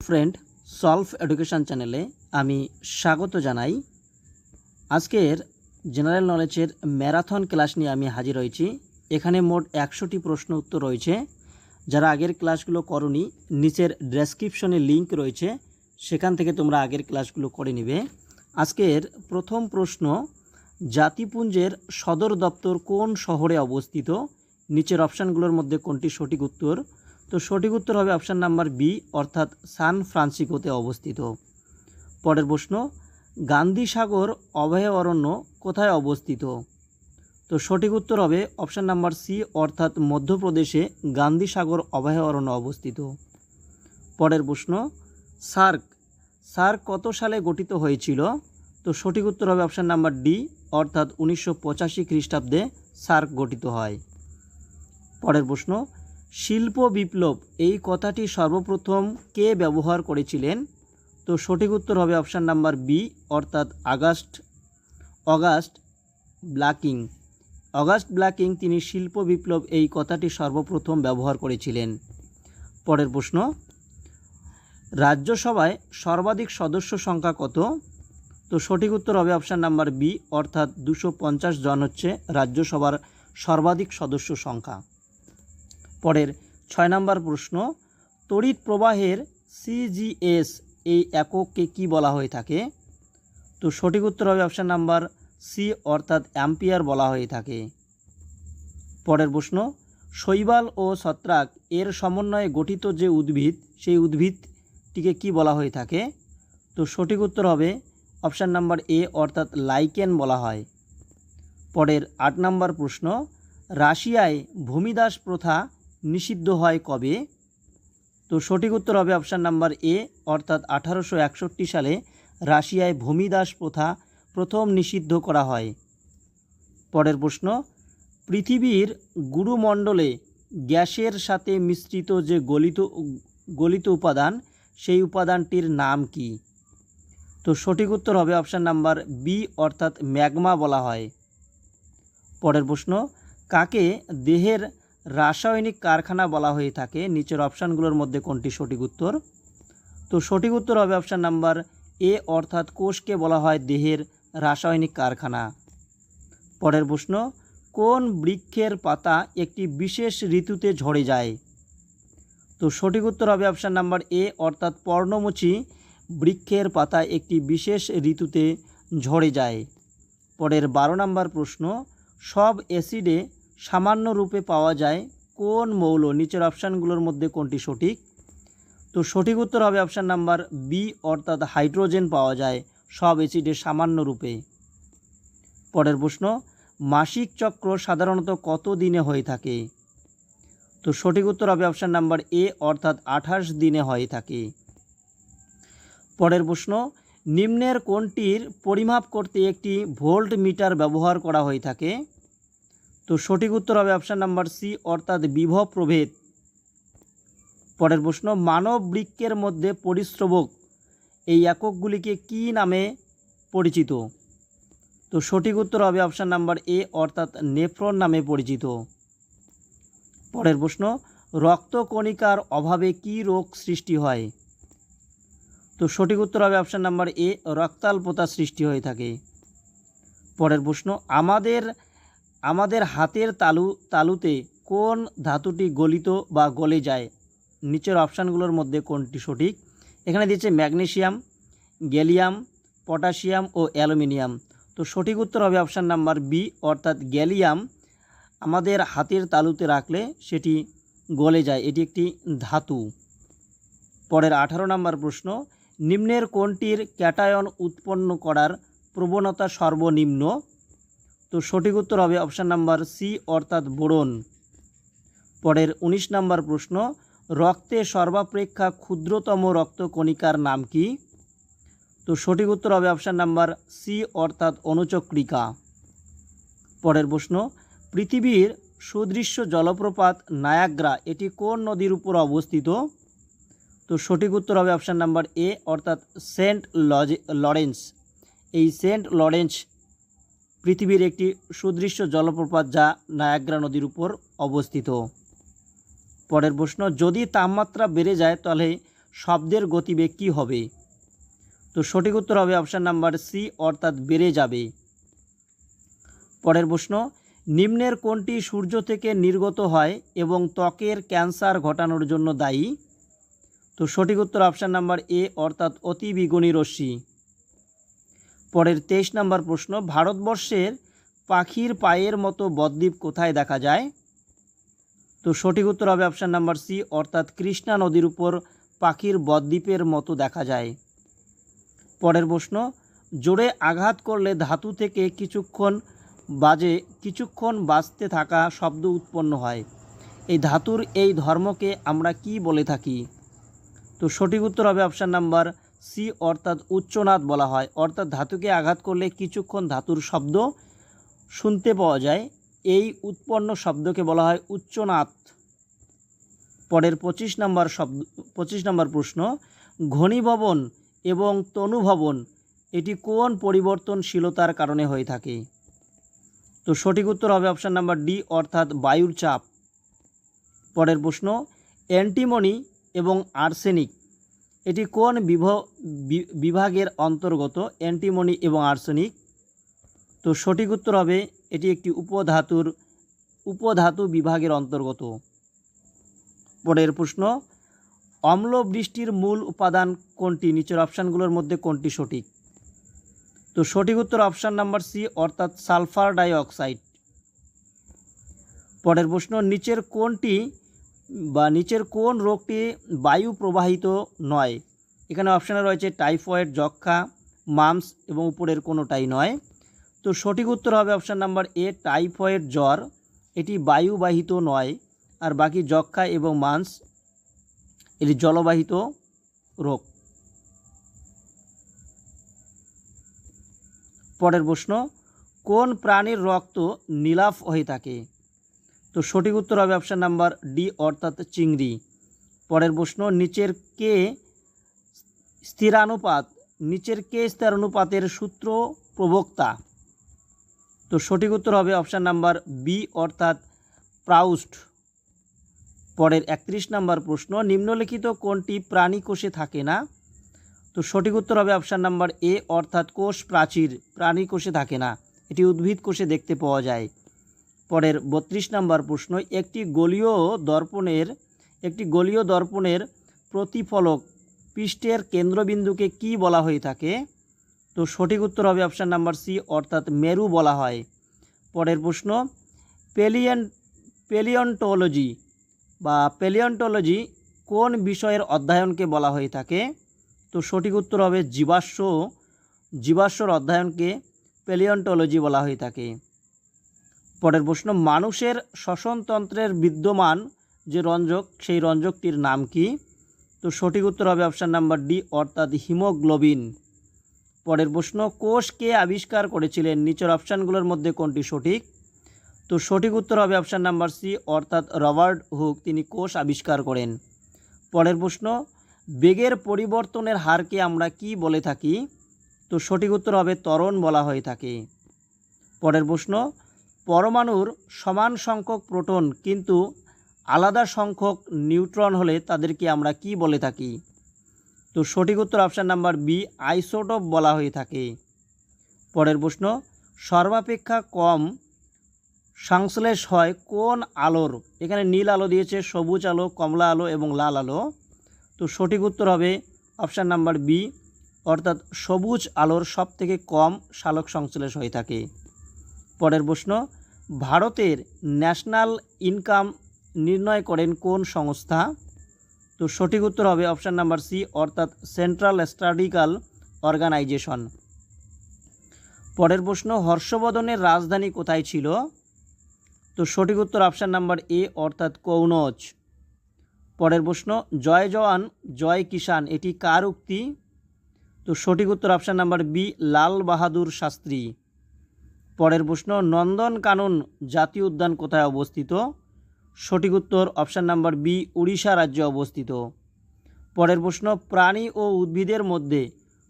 Friend, solve education চ্যানেলে আমি স্বাগত জানাই। আজকের জেনারেল নলেজের ম্যারাথন ক্লাস নিয়ে আমি হাজির হয়েছি। এখানে মোট 100টি প্রশ্ন উত্তর রয়েছে। যারা আগের ক্লাসগুলো করনি, নিচের ডেসক্রিপশনে লিংক রয়েছে, সেখান থেকে তোমরা আগের ক্লাসগুলো করে নেবে। আজকের প্রথম প্রশ্ন, জাতিপুঞ্জের সদর দপ্তর কোন শহরে অবস্থিত? নিচের অপশানগুলোর মধ্যে কোনটি সঠিক উত্তর? তো সঠিক উত্তর হবে অপশান নাম্বার বি, অর্থাৎ সান ফ্রান্সিসকোতে অবস্থিত। পরের প্রশ্ন, গান্ধী সাগর অভয়ারণ্য কোথায় অবস্থিত? তো সঠিক উত্তর হবে অপশান নাম্বার সি, অর্থাৎ মধ্যপ্রদেশে গান্ধী সাগর অভয়ারণ্য অবস্থিত। পরের প্রশ্ন, সার্ক কত সালে গঠিত হয়েছিল? তো সঠিক উত্তর হবে অপশান নাম্বার ডি, অর্থাৎ 1985 খ্রিস্টাব্দে সার্ক গঠিত হয়। পরের প্রশ্ন, শিল্প বিপ্লব এই কথাটি সর্বপ্রথম কে ব্যবহার করেছিলেন? তো সঠিক উত্তর হবে অপশান নাম্বার বি, অর্থাৎ অগাস্ট ব্ল্যাকিং তিনি শিল্প বিপ্লব এই কথাটি সর্বপ্রথম ব্যবহার করেছিলেন। পরের প্রশ্ন, রাজ্যসভায় সর্বাধিক সদস্য সংখ্যা কত? তো সঠিক উত্তর হবে অপশান নাম্বার বি, অর্থাৎ 250 জন হচ্ছে রাজ্যসভার সর্বাধিক সদস্য সংখ্যা। পরের 6 নম্বর প্রশ্ন, তড়িৎ প্রবাহের সিজিএস এই একককে কি বলা হয়ে থাকে? তো সঠিক উত্তর হবে অপশান নাম্বার সি, অর্থাৎ অ্যাম্পিয়ার বলা হয়ে থাকে। পরের প্রশ্ন, শৈবাল ও ছত্রাক এর সমন্বয়ে গঠিত যে উদ্ভিদ, সেই উদ্ভিদটিকে কি বলা হয়ে থাকে? তো সঠিক উত্তর হবে অপশান নাম্বার এ, অর্থাৎ লাইকেন বলা হয়। পরের 8 নম্বর প্রশ্ন, রাশিয়ায় ভূমিদাস প্রথা নিষিদ্ধ হয় কবে? তো সঠিক উত্তর হবে অপশান নাম্বার এ, অর্থাৎ 1861 সালে রাশিয়ায় ভূমিদাস প্রথা প্রথম নিষিদ্ধ করা হয়। পরের প্রশ্ন, পৃথিবীর গুরুমণ্ডলে গ্যাসের সাথে মিশ্রিত যে গলিত উপাদান, সেই উপাদানটির নাম কি? তো সঠিক উত্তর হবে অপশান নাম্বার বি, অর্থাৎ ম্যাগমা বলা হয়। পরের প্রশ্ন, কাকে দেহের রাসায়নিক কারখানা বলা হয়ে থাকে? নিচের অপশানগুলোর মধ্যে কোনটি সঠিক উত্তর? তো সঠিক উত্তর হবে অপশান নাম্বার এ, অর্থাৎ কোষকে বলা হয় দেহের রাসায়নিক কারখানা। পরের প্রশ্ন, কোন বৃক্ষের পাতা একটি বিশেষ ঋতুতে ঝরে যায়? তো সঠিক উত্তর হবে অপশান নাম্বার এ, অর্থাৎ পর্ণমোচী বৃক্ষের পাতা একটি বিশেষ ঋতুতে ঝরে যায়। পরের 12 নম্বর প্রশ্ন, সব অ্যাসিডে সামান্য রূপে পাওয়া যায় কোন মৌল? নিচের অপশানগুলোর মধ্যে কোনটি সঠিক? তো সঠিক উত্তর হবে অপশান নাম্বার বি, অর্থাৎ হাইড্রোজেন পাওয়া যায় সব অ্যাসিডে সামান্য রূপে। পরের প্রশ্ন, মাসিক চক্র সাধারণত কত দিনে হয়ে থাকে? তো সঠিক উত্তর হবে অপশান নাম্বার এ, অর্থাৎ 28 দিনে হয়ে থাকে। পরের প্রশ্ন, নিম্নের কোনটির পরিমাপ করতে একটি ভোল্ট মিটার ব্যবহার করা হয়ে থাকে? তো সঠিক উত্তর হবে অপশান নাম্বার সি, অর্থাৎ বিভব প্রভেদ। পরের প্রশ্ন, মানব বৃক্কের মধ্যে পরিস্রবক এই এককগুলিকে কি নামে পরিচিত? তো সঠিক উত্তর হবে অপশান নাম্বার এ, অর্থাৎ নেফ্রন নামে পরিচিত। পরের প্রশ্ন, রক্তকণিকার অভাবে কি রোগ সৃষ্টি হয়? তো সঠিক উত্তর হবে অপশান নাম্বার এ, রক্তাল্পতা সৃষ্টি হয়ে থাকে। পরের প্রশ্ন, আমাদের হাতের তালুতে কোন ধাতুটি গলিত বা গলে যায়? নিচের অপশানগুলোর মধ্যে কোনটি সঠিক? এখানে দিয়েছে ম্যাগনেসিয়াম, গ্যালিয়াম, পটাশিয়াম ও অ্যালুমিনিয়াম। তো সঠিক উত্তর হবে অপশান নাম্বার বি, অর্থাৎ গ্যালিয়াম আমাদের হাতের তালুতে রাখলে সেটি গলে যায়, এটি একটি ধাতু। পরের 18 নম্বর প্রশ্ন, নিম্নের কোনটির ক্যাটায়ন উৎপন্ন করার প্রবণতা সর্বনিম্ন? তো সঠিক উত্তর হবে অপশান নাম্বার সি, অর্থাৎ বোরন। পরের 19 নম্বর প্রশ্ন, রক্তে সর্বাপেক্ষা ক্ষুদ্রতম রক্তকণিকার নাম কি? তো সঠিক উত্তর হবে অপশান নাম্বার সি, অর্থাৎ অনুচক্রিকা। পরের প্রশ্ন, পৃথিবীর সুদৃশ্য জলপ্রপাত নায়াগ্রা এটি কোন নদীর উপর অবস্থিত? তো সঠিক উত্তর হবে অপশান নাম্বার এ, অর্থাৎ সেন্ট লরেন্স। এই সেন্ট লরেন্স পৃথিবীর একটি সুদৃশ্য জলপ্রপাত যা নায়াগ্রা নদীর উপর অবস্থিত। পরের প্রশ্ন, যদি তাপমাত্রা বেড়ে যায় তাহলে শব্দের গতিবেগ কী হবে? তো সঠিক উত্তর হবে অপশান নাম্বার সি, অর্থাৎ বেড়ে যাবে। পরের প্রশ্ন, নিম্নের কোনটি সূর্য থেকে নির্গত হয় এবং ত্বকের ক্যান্সার ঘটানোর জন্য দায়ী? তো সঠিক উত্তর অপশান নাম্বার এ, অর্থাৎ অতি বেগুনি রশ্মি। পরের 23 নম্বর প্রশ্ন, ভারতবর্ষের পাখির পায়ের মতো বদ্বীপ কোথায় দেখা যায়? তো সঠিক উত্তর হবে অপশান নাম্বার সি, অর্থাৎ কৃষ্ণা নদীর উপর পাখির বদ্বীপের মতো দেখা যায়। পরের প্রশ্ন, জোরে আঘাত করলে ধাতু থেকে কিছুক্ষণ বাজতে থাকা শব্দ উৎপন্ন হয়। এই ধাতুর এই ধর্মকে আমরা কি বলে থাকি? তো সঠিক উত্তর হবে অপশান নাম্বার সি, অর্থাৎ উচ্চনাদ বলা হয়। অর্থাৎ ধাতুকে আঘাত করলে কিছুক্ষণ ধাতুর শব্দ শুনতে পাওয়া যায়, এই উৎপন্ন শব্দকে বলা হয় উচ্চনাদ। পরের 25 নম্বর প্রশ্ন, ঘনীভবন এবং তনুভবন এটি কোন পরিবর্তনশীলতার কারণে হয়ে থাকে? তো সঠিক উত্তর হবে অপশান নাম্বার ডি, অর্থাৎ বায়ুর চাপ। পরের প্রশ্ন, অ্যান্টিমনি এবং আর্সেনিক এটি কোন বিভাগের অন্তর্গত? অ্যান্টিমনি এবং আর্সেনিক। তো সঠিক উত্তর হবে এটি একটি উপধাতু বিভাগের অন্তর্গত। পরের প্রশ্ন, অম্ল বৃষ্টির মূল উপাদান কোনটি? নিচের অপশানগুলোর মধ্যে কোনটি সঠিক? তো সঠিক উত্তর অপশান নাম্বার সি, অর্থাৎ সালফার ডাইঅক্সাইড। পরের প্রশ্ন, নিচের কোন রোগটি বায়ু প্রবাহিত নয়? এখানে অপশানে রয়েছে টাইফয়েড, যক্ষ্মা, মাম্পস এবং উপরের কোনোটাই নয়। তো সঠিক উত্তর হবে অপশান নাম্বার এ, টাইফয়েড জ্বর এটি বায়ুবাহিত নয়, আর বাকি যক্ষ্মা এবং মাম্পস এটি জলবাহিত রোগ। পরের প্রশ্ন, কোন প্রাণীর রক্ত নীলাভ হয়ে থাকে? তো সঠিক উত্তর হবে অপশান নাম্বার ডি, অর্থাৎ চিংড়ি। পরের প্রশ্ন, নিচের কে স্থিরানুপাতের সূত্র প্রবক্তা? তো সঠিক উত্তর হবে অপশান নাম্বার বি, অর্থাৎ প্রাউস্ট। পরের 31 নম্বর প্রশ্ন, নিম্নলিখিত কোনটি প্রাণী কোষে থাকে না? তো সঠিক উত্তর হবে অপশান নাম্বার এ, অর্থাৎ কোষ প্রাচীর প্রাণী কোষে থাকে না, এটি উদ্ভিদ কোষে দেখতে পাওয়া যায়। পরের 32 নম্বর প্রশ্ন, একটি গোলীয় দর্পণের প্রতিফলক পৃষ্ঠের কেন্দ্রবিন্দুকে কি বলা হয়ে থাকে? তো সঠিক উত্তর হবে অপশান নাম্বার সি, অর্থাৎ মেরু বলা হয়। পরের প্রশ্ন, প্যালিওন্টোলজি কোন বিষয়ের অধ্যয়নকে বলা হয়ে থাকে? তো সঠিক উত্তর হবে জীবাশ্মর অধ্যয়নকে প্যালিওন্টোলজি বলা হয়ে থাকে। পরের প্রশ্ন, মানুষের শ্বসনতন্ত্রের বিদ্যমান যে রঞ্জক, সেই রঞ্জকটির নাম কি? তো সঠিক উত্তর হবে অপশান নাম্বার ডি, অর্থাৎ হিমোগ্লোবিন। পরের প্রশ্ন, কোষ কে আবিষ্কার করেছিলেন? নিচের অপশানগুলোর মধ্যে কোনটি সঠিক? তো সঠিক উত্তর হবে অপশান নাম্বার সি, অর্থাৎ রবার্ট হুক, তিনি কোষ আবিষ্কার করেন। পরের প্রশ্ন, বেগের পরিবর্তনের হারকে আমরা কি বলে থাকি? তো সঠিক উত্তর হবে ত্বরণ বলা হয়ে থাকে। পরের প্রশ্ন, পরমাণুর সমান সংখ্যক প্রোটন কিন্তু আলাদা সংখ্যক নিউট্রন হলে তাদেরকে আমরা কি বলে থাকি? তো সঠিক উত্তর অপশান নাম্বার বি, আইসোটোপ বলা হয়ে থাকে। পরের প্রশ্ন, সর্বাপেক্ষা কম সংশ্লেষ হয় কোন আলোর? এখানে নীল আলো দিয়েছে, সবুজ আলো, কমলা আলো এবং লাল আলো। তো সঠিক উত্তর হবে অপশান নাম্বার বি, অর্থাৎ সবুজ আলোর সবথেকে কম সালোক সংশ্লেষ হয়ে থাকে। পরের প্রশ্ন, ভারতের ন্যাশনাল ইনকাম নির্ণয় করেন কোন সংস্থা? তো সঠিক উত্তর হবে অপশান নাম্বার সি, অর্থাৎ সেন্ট্রাল স্ট্যাটিস্টিক্যাল অর্গানাইজেশন। পরের প্রশ্ন, হর্ষবর্ধনের রাজধানী কোথায় ছিল? তো সঠিক উত্তর অপশান নাম্বার এ, অর্থাৎ কনৌজ। পরের প্রশ্ন, জয় জওয়ান জয় কিষান এটি কার উক্তি? তো সঠিক উত্তর option number B, Lal Bahadur Shastri. পরের প্রশ্ন, নন্দনকানন জাতীয় উদ্যান কোথায় অবস্থিত? সঠিক উত্তর অপশান নাম্বার বি, উড়িষ্যা রাজ্যে অবস্থিত। পরের প্রশ্ন, প্রাণী ও উদ্ভিদের মধ্যে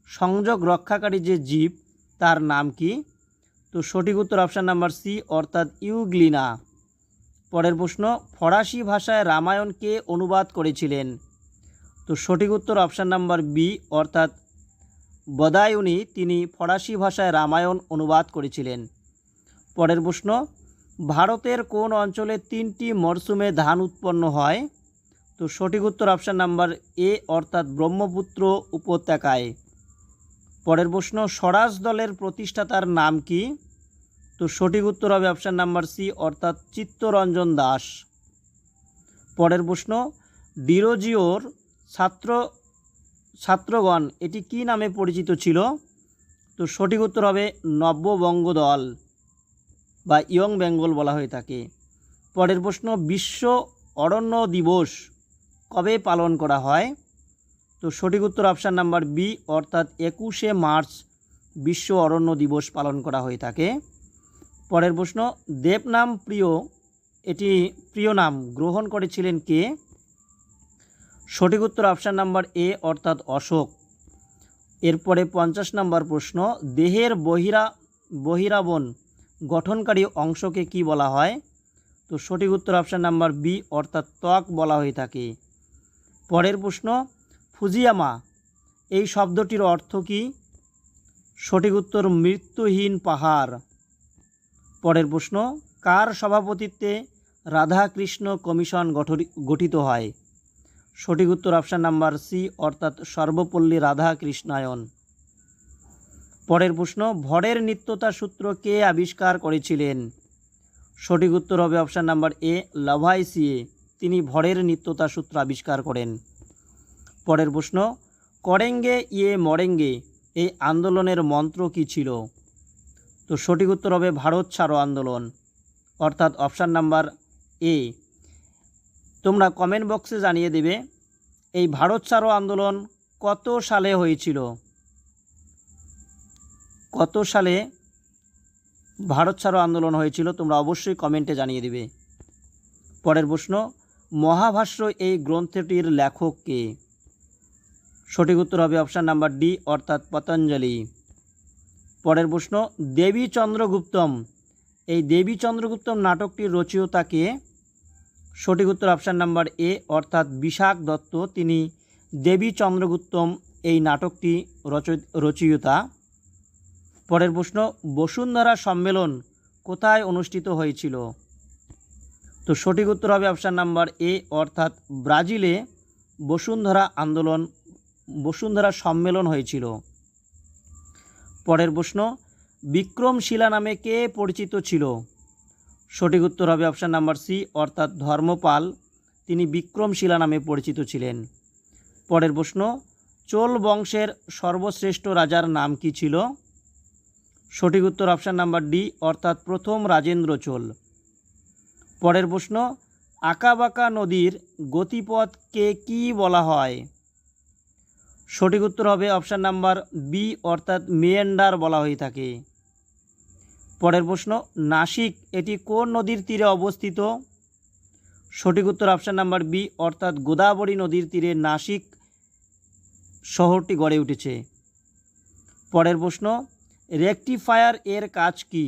সংযোগ রক্ষাকারী যে জীব তার নাম কি? তো সঠিক উত্তর অপশান নাম্বার সি, অর্থাৎ ইউগ্লিনা। পরের প্রশ্ন, ফরাসি ভাষায় রামায়ণ কে অনুবাদ করেছিলেন? তো তো সঠিক উত্তর অপশান নাম্বার বি অর্থাৎ বদায়ুনি, তিনি ফরাসি ভাষায় রামায়ণ অনুবাদ করেছিলেন। পরের প্রশ্ন, ভারতের কোন অঞ্চলে 3টি মরশুমে ধান উৎপন্ন হয়? তো সঠিক উত্তর অপশান নাম্বার এ অর্থাৎ ব্রহ্মপুত্র উপত্যকায়। পরের প্রশ্ন, স্বরাজ দলের প্রতিষ্ঠাতার নাম কি? তো সঠিক উত্তর হবে অপশান নাম্বার সি অর্থাৎ চিত্তরঞ্জন দাস। পরের প্রশ্ন, ডিরোজিওর ছাত্রগণ এটি কি নামে পরিচিত ছিল? তো সঠিক উত্তর হবে নব্যবঙ্গ দল বা ইয়ং বেঙ্গল বলা হয়ে থাকে। পরের প্রশ্ন, বিশ্ব অরণ্য দিবস কবে পালন করা হয়? তো সঠিক উত্তর অপশান নাম্বার বি অর্থাৎ 21শে মার্চ বিশ্ব অরণ্য দিবস পালন করা হয়ে থাকে। পরের প্রশ্ন, দেবনাম এটি প্রিয় নাম গ্রহণ করেছিলেন কে? সঠিক উত্তর অপশান নাম্বার এ অর্থাৎ অশোক। এরপরে 50 নম্বর প্রশ্ন, দেহের বহিরাবন গঠনকারী অংশকে কি বলা হয়? তো সঠিক উত্তর অপশান নাম্বার বি অর্থাৎ ত্বক বলা হয়ে থাকে। পরের প্রশ্ন, ফুজিয়ামা এই শব্দটির অর্থ কি? সঠিক উত্তর মৃত্যুহীন পাহাড়। পরের প্রশ্ন, কার সভাপতিত্বে রাধাকৃষ্ণ কমিশন গঠিত হয়? সঠিক উত্তর অপশান নাম্বার সি অর্থাৎ সর্বপল্লী রাধাকৃষ্ণায়ন। পরের প্রশ্ন, ভরের নিত্যতা সূত্র কে আবিষ্কার করেছিলেন? সঠিক উত্তর হবে অপশান নাম্বার এ লাভাইসিয়ে, তিনি ভরের নিত্যতা সূত্র আবিষ্কার করেন। পরের প্রশ্ন, করেঙ্গে ইয়ে মরেঙ্গে এই আন্দোলনের মন্ত্র কি ছিল? তো সঠিক উত্তর হবে ভারত ছাড়ো আন্দোলন অর্থাৎ অপশান নাম্বার এ। তোমরা কমেন্ট বক্সে জানিয়ে দেবে এই ভারত ছাড়ো আন্দোলন কত সালে হয়েছিল? কত সালে ভারত ছাড়ো আন্দোলন হয়েছিল তোমরা অবশ্যই কমেন্টে জানিয়ে দেবে। পরের প্রশ্ন, মহাভাষ্য এই গ্রন্থটির লেখক কে? সঠিক উত্তর হবে অপশান নাম্বার ডি অর্থাৎ পতঞ্জলি। পরের প্রশ্ন, দেবী চন্দ্রগুপ্তম এই দেবী চন্দ্রগুপ্তম নাটকটির রচয়িতা কে? সঠিক উত্তর অপশান নাম্বার এ অর্থাৎ বিশাখ দত্ত, তিনি দেবী চন্দ্রগুপ্তম এই নাটকটি রচয়িতা। পরের প্রশ্ন, বসুন্ধরা সম্মেলন কোথায় অনুষ্ঠিত হয়েছিল? তো সঠিক উত্তর হবে অপশান নাম্বার এ অর্থাৎ ব্রাজিলে বসুন্ধরা সম্মেলন হয়েছিল। পরের প্রশ্ন, বিক্রমশিলা নামে কে পরিচিত ছিল? সঠিক উত্তর হবে অপশান নাম্বার সি অর্থাৎ ধর্মপাল, তিনি বিক্রমশিলা নামে পরিচিত ছিলেন। পরের প্রশ্ন, চোল বংশের সর্বশ্রেষ্ঠ রাজার নাম কি ছিল? সঠিক উত্তর অপশান নাম্বার ডি অর্থাৎ প্রথম রাজেন্দ্র চোল। পরের প্রশ্ন, আঁকাবাঁকা নদীর গতিপথকে কি বলা হয়? সঠিক উত্তর হবে অপশান নাম্বার বি অর্থাৎ মেয়েন্ডার বলা হয়ে থাকে। পরের প্রশ্ন, নাসিক এটি কোন নদীর তীরে অবস্থিত? সঠিক উত্তর অপশান নাম্বার বি অর্থাৎ গোদাবরী নদীর তীরে নাসিক শহরটি গড়ে উঠেছে। পরের প্রশ্ন, রেকটিফায়ার এর কাজ কি?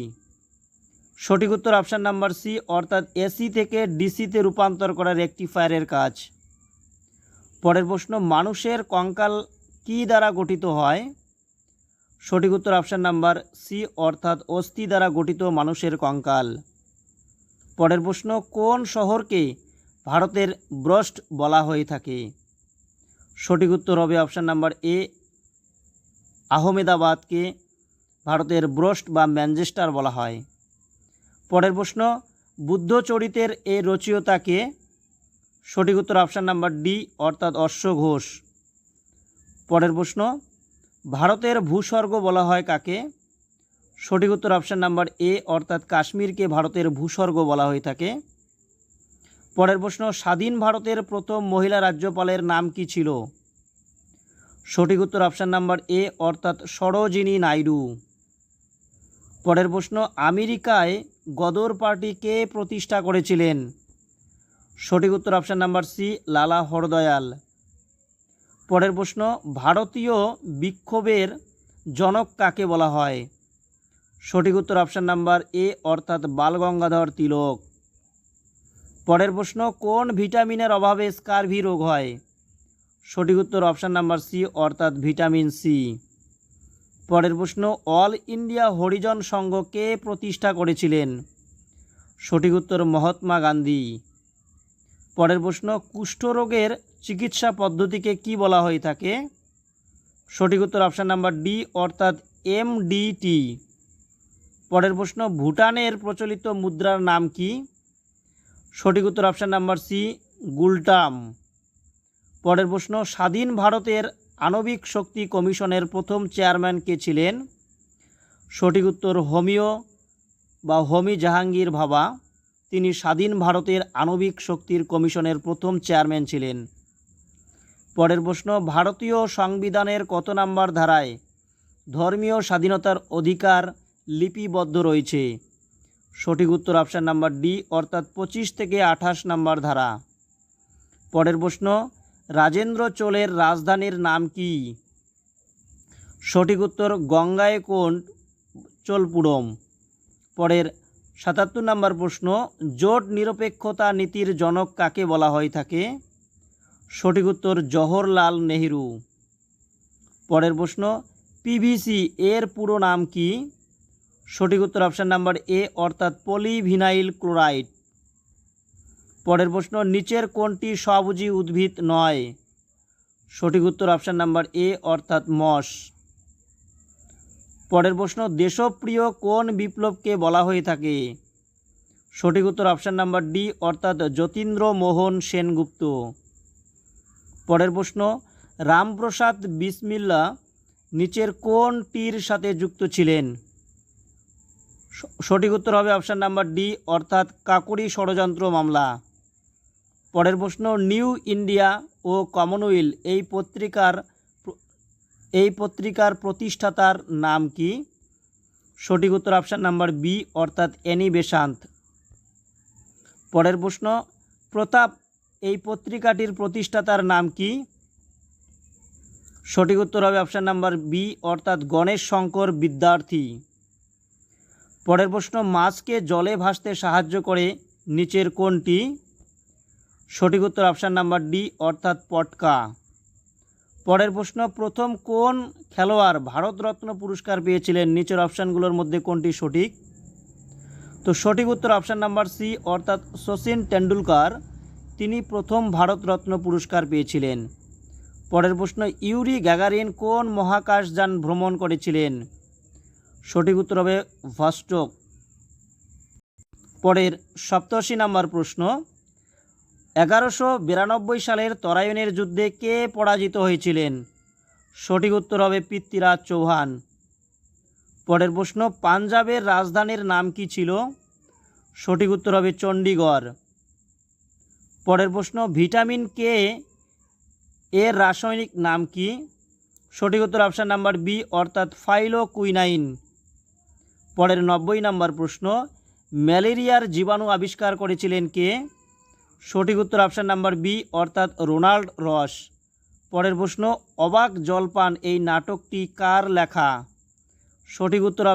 সঠিক উত্তর অপশান নাম্বার সি অর্থাৎ এসি থেকে ডিসিতে রূপান্তর করা রেকটিফায়ারের কাজ। পরের প্রশ্ন, মানুষের কঙ্কাল কি দ্বারা গঠিত হয়? সঠিক উত্তর অপশান নাম্বার সি অর্থাৎ অস্থি দ্বারা গঠিত মানুষের কঙ্কাল। পরের প্রশ্ন, কোন শহরকে ভারতের ব্রস্ট বলা হয়ে থাকে? সঠিক উত্তর হবে অপশান নাম্বার এ আহমেদাবাদকে ভারতের ব্রস্ট বা ম্যানচেস্টার বলা হয়। পরের প্রশ্ন, বুদ্ধচরিতের এ রচয়িতাকে? সঠিক উত্তর অপশান নাম্বার ডি অর্থাৎ অশ্ব ঘোষ। পরের প্রশ্ন, ভারতের ভূস্বর্গ বলা হয় কাকে? সঠিক উত্তর অপশান নাম্বার এ অর্থাৎ কাশ্মীরকে ভারতের ভূস্বর্গ বলা হয়ে থাকে। পরের প্রশ্ন, স্বাধীন ভারতের প্রথম মহিলা রাজ্যপালের নাম কি ছিল? সঠিক উত্তর অপশান নাম্বার এ অর্থাৎ সরোজিনী নাইডু। পরের প্রশ্ন, আমেরিকায় গদর পার্টি কে প্রতিষ্ঠা করেছিলেন? সঠিক উত্তর অপশান নাম্বার সি লালা হরদয়াল। পরের প্রশ্ন, ভারতীয় বিক্ষোভের জনক কাকে বলা হয়? সঠিক উত্তর অপশান নাম্বার এ অর্থাৎ বালগঙ্গাধর তিলক। পরের প্রশ্ন, কোন ভিটামিনের অভাবে স্কারভি রোগ হয়? সঠিক উত্তর অপশান নাম্বার সি অর্থাৎ ভিটামিন সি। পরের প্রশ্ন, অল ইন্ডিয়া হরিজন সংঘ কে প্রতিষ্ঠা করেছিলেন? সঠিক উত্তর মহাত্মা গান্ধী। পরের প্রশ্ন, কুষ্ঠরোগের চিকিৎসা পদ্ধতিকে কি বলা হয়ে থাকে? সঠিক উত্তর অপশান নাম্বার ডি অর্থাৎ এমডিটি। পরের প্রশ্ন, ভুটানের প্রচলিত মুদ্রার নাম কি? সঠিক উত্তর অপশান নাম্বার সি গুলটাম। পরের প্রশ্ন, স্বাধীন ভারতের আণবিক শক্তি কমিশনের প্রথম চেয়ারম্যান কে ছিলেন? সঠিক উত্তর হোমি জাহাঙ্গীর ভাবা। তিনি স্বাধীন ভারতের আণবিক শক্তির কমিশনের প্রথম চেয়ারম্যান ছিলেন। পরের প্রশ্ন, ভারতীয় সংবিধানের কত নম্বর ধারায় ধর্মীয় স্বাধীনতার অধিকার লিপিবদ্ধ রয়েছে? সঠিক উত্তর অপশান নাম্বার ডি অর্থাৎ 25 থেকে 28 নম্বর ধারা। পরের প্রশ্ন, রাজেন্দ্র চোলের রাজধানীর নাম কি? সঠিক উত্তর গঙ্গাইকোন্ড চোলপুরম। পরের 77 নম্বর প্রশ্ন, জোট নিরপেক্ষতা নীতির জনক কাকে বলা হয়ে থাকে? সঠিক উত্তর জওহরলাল নেহেরু। পরের প্রশ্ন, পিভিসি এর পুরো নাম কি? সঠিক উত্তর অপশান নাম্বার এ অর্থাৎ পলিভিনাইল ক্লোরাইড। পরের প্রশ্ন, নিচের কোনটি স্বভোজী উদ্ভিদ নয়? সঠিক উত্তর অপশান নাম্বার এ অর্থাৎ মস। পরের প্রশ্ন, দেশপ্রিয় কোন বিপ্লবকে বলা হয়ে থাকে? সঠিক উত্তর অপশান নাম্বার ডি অর্থাৎ যতীন্দ্র মোহন সেনগুপ্ত। পরের প্রশ্ন, রামপ্রসাদ বিসমিল্লা নিচের কোনটির সাথে যুক্ত ছিলেন? সঠিক উত্তর হবে অপশান নাম্বার ডি অর্থাৎ কাকোরি ষড়যন্ত্র মামলা। পরের প্রশ্ন, নিউ ইন্ডিয়া ও কমনওয়েলথ এই পত্রিকার প্রতিষ্ঠাতার নাম কি? সঠিক উত্তর অপশান নাম্বার বি অর্থাৎ অ্যানি বেসান্ত। পরের প্রশ্ন, প্রতাপ এই পত্রিকাটির প্রতিষ্ঠাতার নাম কি? সঠিক উত্তর হবে অপশান নাম্বার বি অর্থাৎ গণেশ শঙ্কর বিদ্যার্থী। পরের প্রশ্ন, মাছকে জলে ভাসতে সাহায্য করে নিচের কোনটি? সঠিক উত্তর অপশান নাম্বার ডি অর্থাৎ পটকা। পরের প্রশ্ন, প্রথম কোন খেলোয়াড় ভারতরত্ন পুরস্কার পেয়েছিলেন? নিচের অপশানগুলোর মধ্যে কোনটি সঠিক? তো সঠিক উত্তর অপশান নাম্বার সি অর্থাৎ শচীন টেন্ডুলকার, তিনি প্রথম ভারতরত্ন পুরস্কার পেয়েছিলেন। পরের প্রশ্ন, ইউরি গ্যাগারিন কোন মহাকাশযান ভ্রমণ করেছিলেন? সঠিক উত্তর হবে ভস্টক। পরের 87 নম্বর প্রশ্ন, 1192 সালের তরাইনের যুদ্ধে কে পরাজিত হয়েছিলেন? সঠিক উত্তর হবে পৃথ্বীরাজ চৌহান। পরের প্রশ্ন, পাঞ্জাবের রাজধানীর নাম কি ছিল? সঠিক উত্তর হবে চণ্ডীগড়। পরের প্রশ্ন, ভিটামিন কে এর রাসায়নিক নাম কি? সঠিক উত্তর অপশান নাম্বার বি অর্থাৎ ফাইলোকুইনাইন। পরের 90 নম্বর প্রশ্ন, ম্যালেরিয়ার জীবাণু আবিষ্কার করেছিলেন কে? সঠিক উত্তর অপশান নাম্বার বি অর্থাৎ রোনাল্ড রস। পরের প্রশ্ন, অবাক জলপান এই নাটকটি কার লেখা? সঠিক উত্তর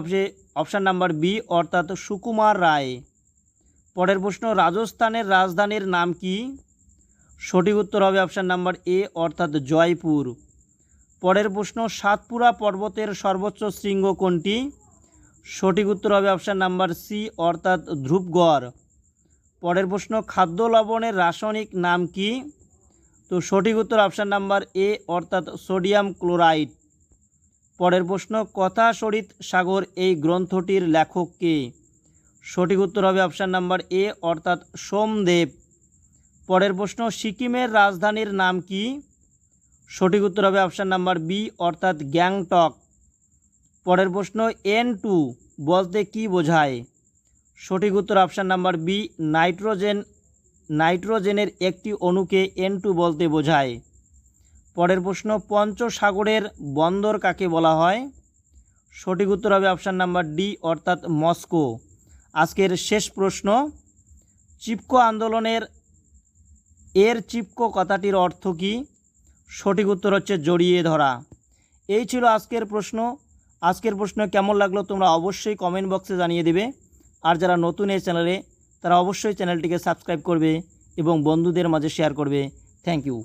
অপশান নাম্বার বি অর্থাৎ সুকুমার রায়। পরের প্রশ্ন, রাজস্থানের রাজধানীর নাম কি? সঠিক উত্তর হবে অপশান নাম্বার এ অর্থাৎ জয়পুর। পরের প্রশ্ন, সাতপুরা পর্বতের সর্বোচ্চ শৃঙ্গ কোনটি? সঠিক উত্তর হবে অপশান নাম্বার সি অর্থাৎ ধ্রুবগড়। পরের প্রশ্ন, খাদ্য লবণের রাসায়নিক নাম কি? তো সঠিক উত্তর অপশান নাম্বার এ অর্থাৎ সোডিয়াম ক্লোরাইড। পরের প্রশ্ন, কথাশরিত সাগর এই গ্রন্থটির লেখক কে? সঠিক উত্তর হবে অপশান নাম্বার এ অর্থাৎ সোমদেব। পরের প্রশ্ন, সিকিমের রাজধানীর নাম কি? সঠিক উত্তর হবে অপশান নাম্বার বি অর্থাৎ গ্যাংটক। পরের প্রশ্ন, N2 বলতে কি বোঝায়? সঠিক উত্তর অপশান নাম্বার বি নাইট্রোজেনের একটি অণুকে N2 বলতে বোঝায়। পরের প্রশ্ন, পঞ্চসাগরের বন্দর কাকে বলা হয়? সঠিক উত্তর হবে অপশান নাম্বার ডি অর্থাৎ মস্কো। আজকের শেষ প্রশ্ন, চিপকো আন্দোলনের চিপকো কথাটির অর্থ কী? সঠিক উত্তর হচ্ছে জড়িয়ে ধরা। এই ছিল আজকের প্রশ্ন। আজকের প্রশ্ন কেমন লাগলো তোমরা অবশ্যই কমেন্ট বক্সে জানিয়ে দেবে। আর যারা নতুন এই চ্যানেলে তারা অবশ্যই চ্যানেলটিকে সাবস্ক্রাইব করবে এবং বন্ধুদের মাঝে শেয়ার করবে। Thank you.